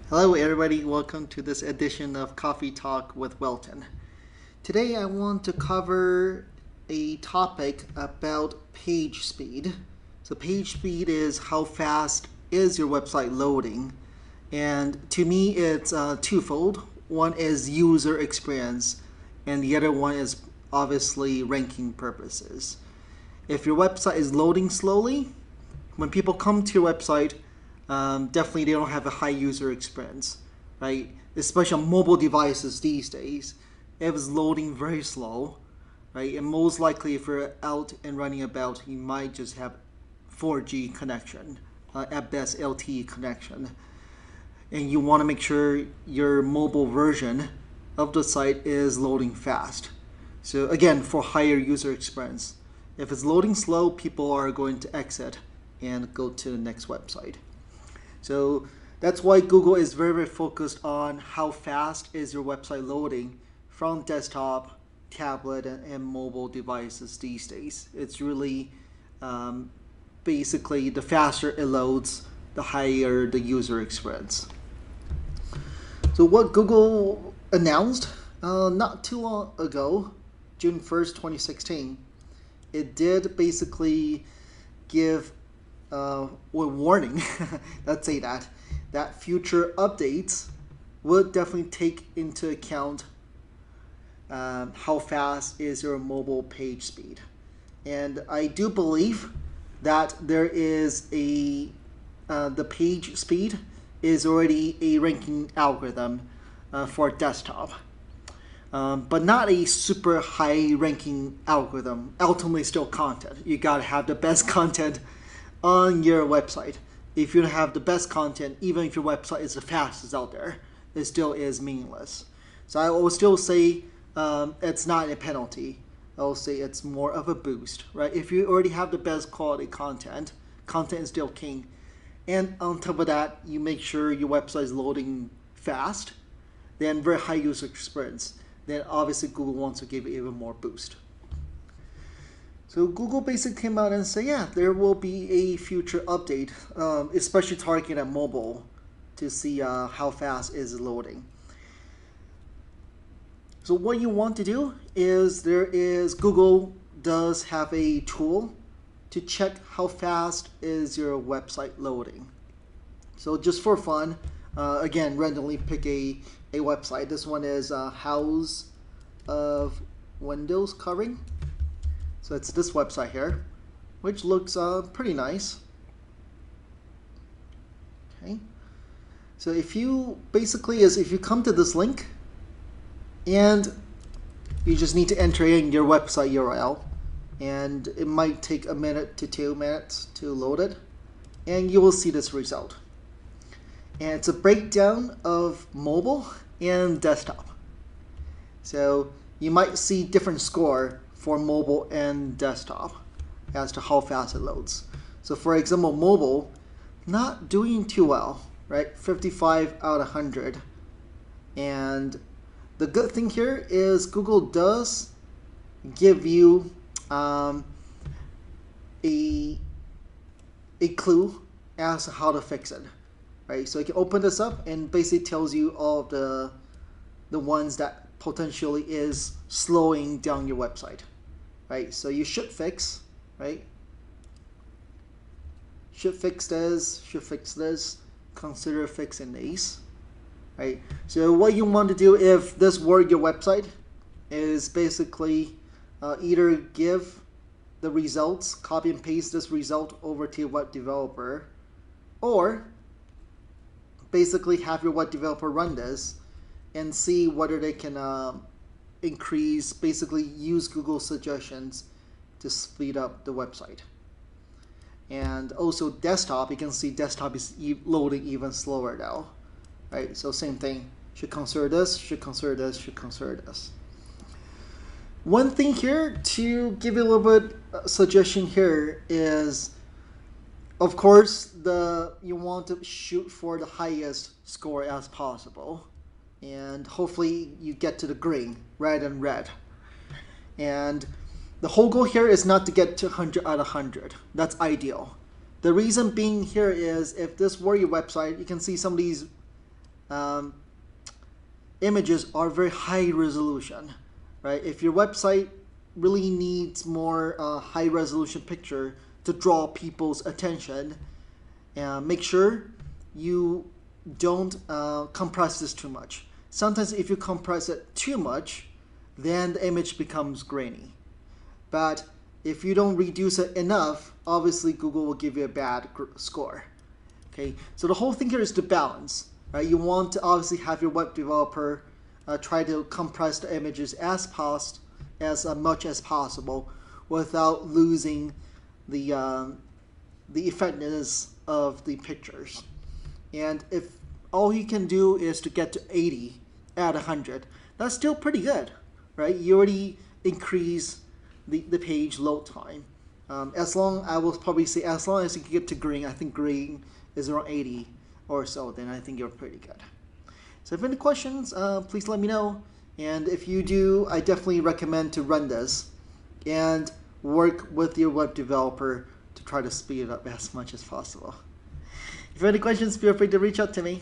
Hello, everybody. Welcome to this edition of Coffee Talk with Welton. Today, I want to cover a topic about page speed. So, page speed is how fast is your website loading, and to me, it's twofold. One is user experience, and the other one is obviously ranking purposes. If your website is loading slowly, when people come to your website, definitely they don't have a high user experience, right? Especially on mobile devices these days, if it's loading very slow, right? And most likely, if you're out and running about, you might just have 4G connection, at best LTE connection, and you want to make sure your mobile version of the site is loading fast. So again, for higher user experience. If it's loading slow, people are going to exit and go to the next website. So that's why Google is very focused on how fast is your website loading from desktop, tablet, and mobile devices these days. It's really basically the faster it loads, the higher the user experience. So what Google announced not too long ago, June 1st, 2016, it did basically give a warning, let's say that future updates would definitely take into account how fast is your mobile page speed. And I do believe that there is the page speed is already a ranking algorithm for desktop. But not a super high ranking algorithm. Ultimately, still content. You gotta have the best content on your website. If you don't have the best content, even if your website is the fastest out there, it still is meaningless. So I will still say it's not a penalty. I will say it's more of a boost, right? If you already have the best quality content, content is still king. And on top of that, you make sure your website is loading fast, then very high user experience. Then obviously Google wants to give it even more boost. So Google basically came out and said, yeah, there will be a future update, especially targeting at mobile, to see how fast is loading. So what you want to do is Google does have a tool to check how fast is your website loading. So just for fun, again, randomly pick a website. This one is House of Windows Covering. So it's this website here, which looks pretty nice. Okay. So if you come to this link, and you just need to enter in your website URL, and it might take a minute to 2 minutes to load it, and you will see this result. And it's a breakdown of mobile and desktop. So you might see different score for mobile and desktop as to how fast it loads. So for example, mobile, not doing too well, right? 55 out of 100. And the good thing here is Google does give you a clue as to how to fix it, right? So you can open this up and basically tells you all of the ones that potentially is slowing down your website, right? So you should fix, right? Should fix this, consider fixing these, right? So what you want to do if this were your website is basically either give the results, copy and paste this result over to your web developer, or basically have your web developer run this and see whether they can increase, basically use Google suggestions to speed up the website. And also desktop, you can see desktop is loading even slower now, right? So same thing, should consider this, should consider this, should consider this. One thing here to give you a little bit suggestion here is, of course, you want to shoot for the highest score as possible, and hopefully you get to the green rather than red. And the whole goal here is not to get to 100 out of 100. That's ideal. The reason being here is if this were your website, you can see some of these images are very high resolution, right? If your website really needs more high resolution picture to draw people's attention, make sure you don't compress this too much. Sometimes if you compress it too much, then the image becomes grainy. But if you don't reduce it enough, obviously Google will give you a bad score. Okay, so the whole thing here is to balance, right? You want to obviously have your web developer try to compress the images as much as possible without losing the effectiveness of the pictures. And if all you can do is to get to 80 out of 100, that's still pretty good, right? You already increase the page load time. I will probably say as long as you can get to green, I think green is around 80 or so, then I think you're pretty good. So if you have any questions, please let me know. And if you do, I definitely recommend to run this and work with your web developer to try to speed it up as much as possible. If you have any questions, feel free to reach out to me.